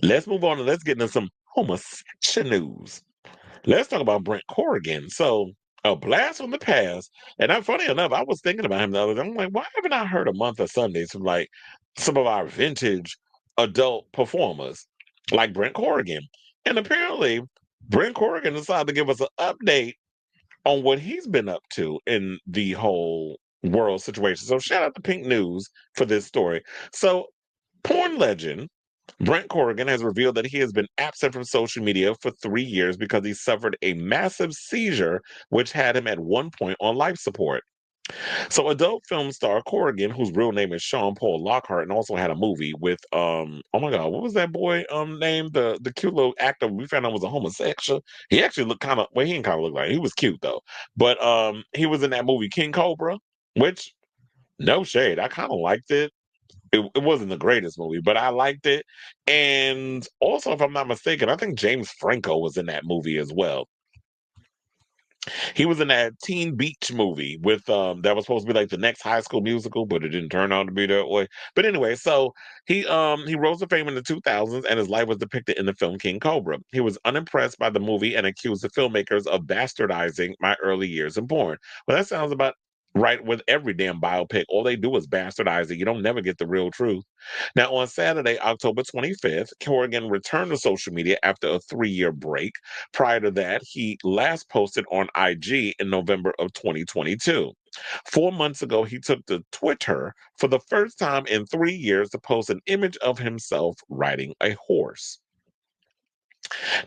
Let's move on and let's get into some homosexual news. Let's talk about Brent Corrigan. So, a blast from the past. And funny enough, I was thinking about him the other day. I'm like, why haven't I heard a month of Sundays from like some of our vintage adult performers like Brent Corrigan? And apparently, Brent Corrigan decided to give us an update on what he's been up to in the whole world situation. So, shout out to Pink News for this story. So, porn legend Brent Corrigan has revealed that he has been absent from social media for 3 years because he suffered a massive seizure, which had him at one point on life support. So, adult film star Corrigan, whose real name is Sean Paul Lockhart, and also had a movie with oh my god, what was that boy name? The cute little actor we found out was a homosexual. He actually looked kind of well, he didn't kind of look like he was cute though, but he was in that movie King Cobra, which no shade, I kind of liked it. It wasn't the greatest movie, but I liked it. And also, if I'm not mistaken, I think James Franco was in that movie as well. He was in that Teen Beach movie with that was supposed to be like the next High School Musical, but it didn't turn out to be that way. But anyway, so he rose to fame in the 2000s, and his life was depicted in the film King Cobra. He was unimpressed by the movie and accused the filmmakers of bastardizing my early years in porn. Well, that sounds about right with every damn biopic. All they do is bastardize it. You don't never get the real truth. Now, on Saturday, October 25th, Corrigan returned to social media after a 3 year break. Prior to that, he last posted on IG in November of 2022. 4 months ago, he took to Twitter for the first time in 3 years to post an image of himself riding a horse.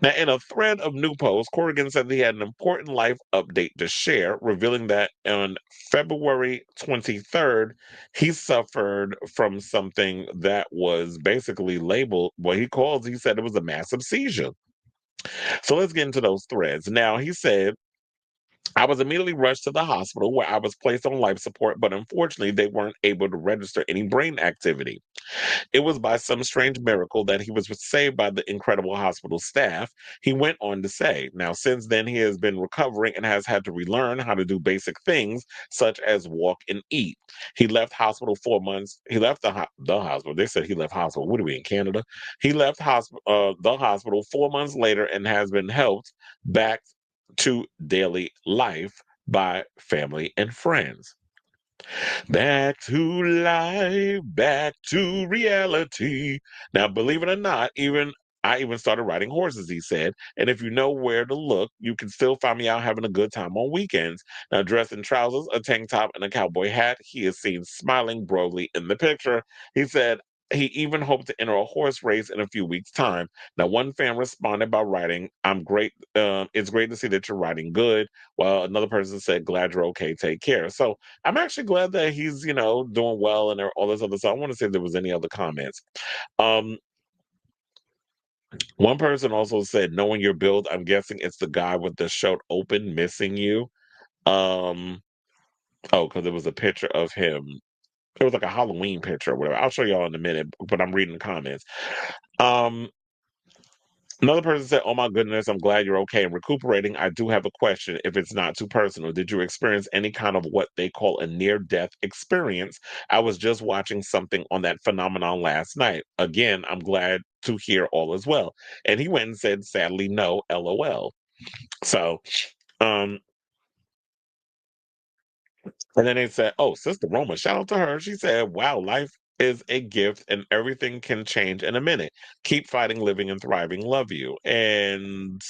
Now, in a thread of new posts, Corrigan said he had an important life update to share, revealing that on February 23rd, he suffered from something that was basically labeled what he said it was a massive seizure. So let's get into those threads. Now, he said, I was immediately rushed to the hospital where I was placed on life support, but unfortunately, they weren't able to register any brain activity. It was by some strange miracle that he was saved by the incredible hospital staff, he went on to say. Now, since then, he has been recovering and has had to relearn how to do basic things such as walk and eat. He left hospital 4 months. He left the hospital. They said he left hospital. What are we in Canada? He left the hospital 4 months later and has been helped back to daily life by family and friends. Back to life, back to reality. Now, believe it or not, I even started riding horses, he said. And if you know where to look, you can still find me out having a good time on weekends. Now, dressed in trousers, a tank top, and a cowboy hat, he is seen smiling broadly in the picture. He said he even hoped to enter a horse race in a few weeks' time. Now, one fan responded by writing, I'm great. It's great to see that you're riding good. While another person said, glad you're okay. Take care. So I'm actually glad that he's, doing well and all this other stuff. I want to see if there was any other comments. Um, One person also said, knowing your build, I'm guessing it's the guy with the shirt open, missing you. Um, because it was a picture of him. It was like a Halloween picture or whatever. I'll show y'all in a minute, but I'm reading the comments. Um, Another person said, oh my goodness, I'm glad you're okay and recuperating. I do have a question if it's not too personal. Did you experience any kind of what they call a near death experience? I was just watching something on that phenomenon last night. Again, I'm glad to hear all is well. And he went and said, sadly, no, LOL. So, um, and then they said, oh, Sister Roma, shout out to her. She said, wow, life is a gift and everything can change in a minute. Keep fighting, living, and thriving. Love you. And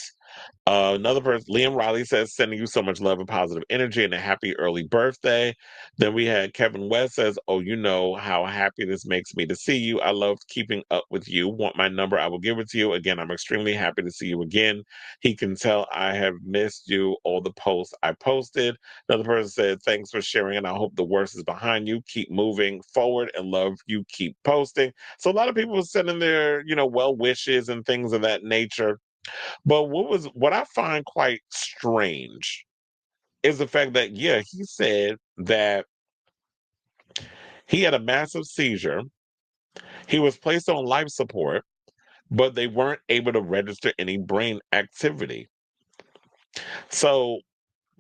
another person, Liam Riley says, sending you so much love and positive energy and a happy early birthday. Then we had Kevin West says, oh, you know how happy this makes me to see you. I love keeping up with you. Want my number? I will give it to you. Again, I'm extremely happy to see you again. He can tell I have missed you, all the posts I posted. Another person said, thanks for sharing, and I hope the worst is behind you. Keep moving forward and love you. Keep posting. So a lot of people were sending their, well wishes and things of that nature. But what I find quite strange is the fact that yeah, he said that he had a massive seizure. He was placed on life support, but they weren't able to register any brain activity. So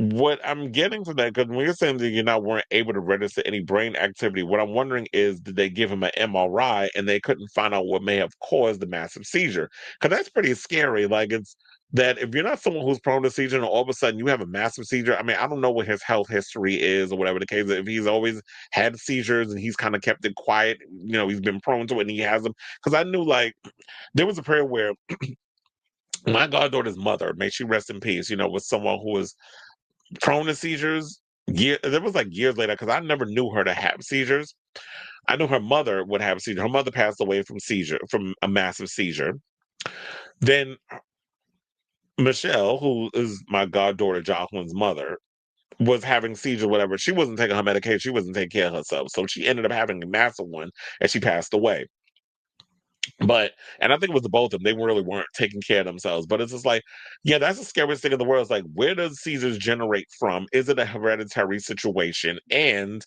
what I'm getting from that, because when you're saying that weren't able to register any brain activity, what I'm wondering is, did they give him an MRI and they couldn't find out what may have caused the massive seizure? Because that's pretty scary. Like, it's that if you're not someone who's prone to seizure and all of a sudden you have a massive seizure, I mean, I don't know what his health history is or whatever the case is. If he's always had seizures and he's kind of kept it quiet, he's been prone to it and he has them. Because I knew, like, there was a period where my goddaughter's mother, may she rest in peace, was someone who was prone to seizures. There was like years later, because I never knew her to have seizures. I knew her mother would have a seizure. Her mother passed away from a massive seizure. Then Michelle, who is my goddaughter Jocelyn's mother, was having seizure, whatever. She wasn't taking her medication. She wasn't taking care of herself. So she ended up having a massive one and she passed away. And I think it was the both of them. They really weren't taking care of themselves. But it's just like, yeah, that's the scariest thing in the world. It's like, where does seizures generate from? Is it a hereditary situation? And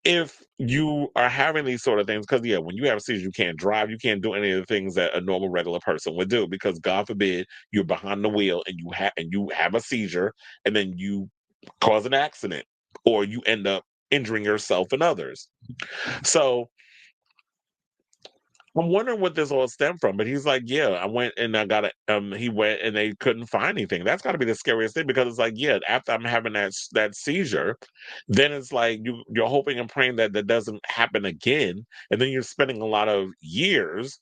if you are having these sort of things, because yeah, when you have seizures, you can't drive, you can't do any of the things that a normal regular person would do. Because God forbid you're behind the wheel and you have a seizure, and then you cause an accident, or you end up injuring yourself and others. So I'm wondering what this all stemmed from, but he's like, "Yeah, I went and I got it." He went and they couldn't find anything. That's got to be the scariest thing, because it's like, yeah, after I'm having that seizure, then it's like you're hoping and praying that that doesn't happen again, and then you're spending a lot of years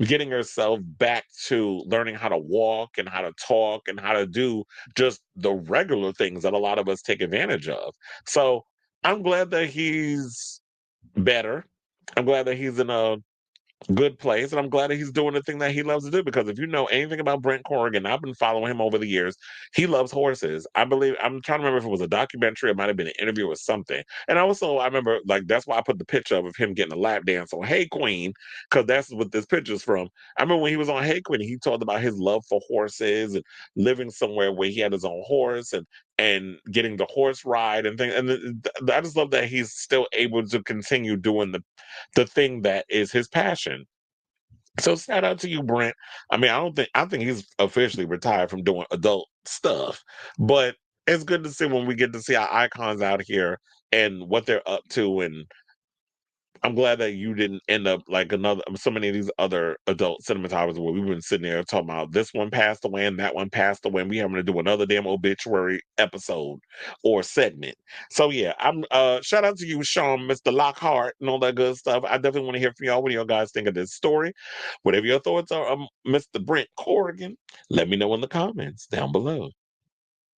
getting yourself back to learning how to walk and how to talk and how to do just the regular things that a lot of us take advantage of. So I'm glad that he's better. I'm glad that he's in a good place. And I'm glad that he's doing the thing that he loves to do, because if you know anything about Brent Corrigan, I've been following him over the years. He loves horses. I believe, I'm trying to remember if it was a documentary, it might have been an interview or something. And also, I remember, like, that's why I put the picture of him getting a lap dance on Hey Queen, because that's what this picture's from. I remember when he was on Hey Queen, he talked about his love for horses and living somewhere where he had his own horse and getting the horse ride and things. And I just love that he's still able to continue doing the thing that is his passion. So shout out to you, Brent. I mean, I think he's officially retired from doing adult stuff, but it's good to see when we get to see our icons out here and what they're up to. And I'm glad that you didn't end up like so many of these other adult cinematographers where we've been sitting there talking about this one passed away and that one passed away, and we having to do another damn obituary episode or segment. So yeah, I'm shout out to you, Sean, Mr. Lockhart, and all that good stuff. I definitely want to hear from y'all. What do y'all guys think of this story? Whatever your thoughts are, Mr. Brent Corrigan, let me know in the comments down below.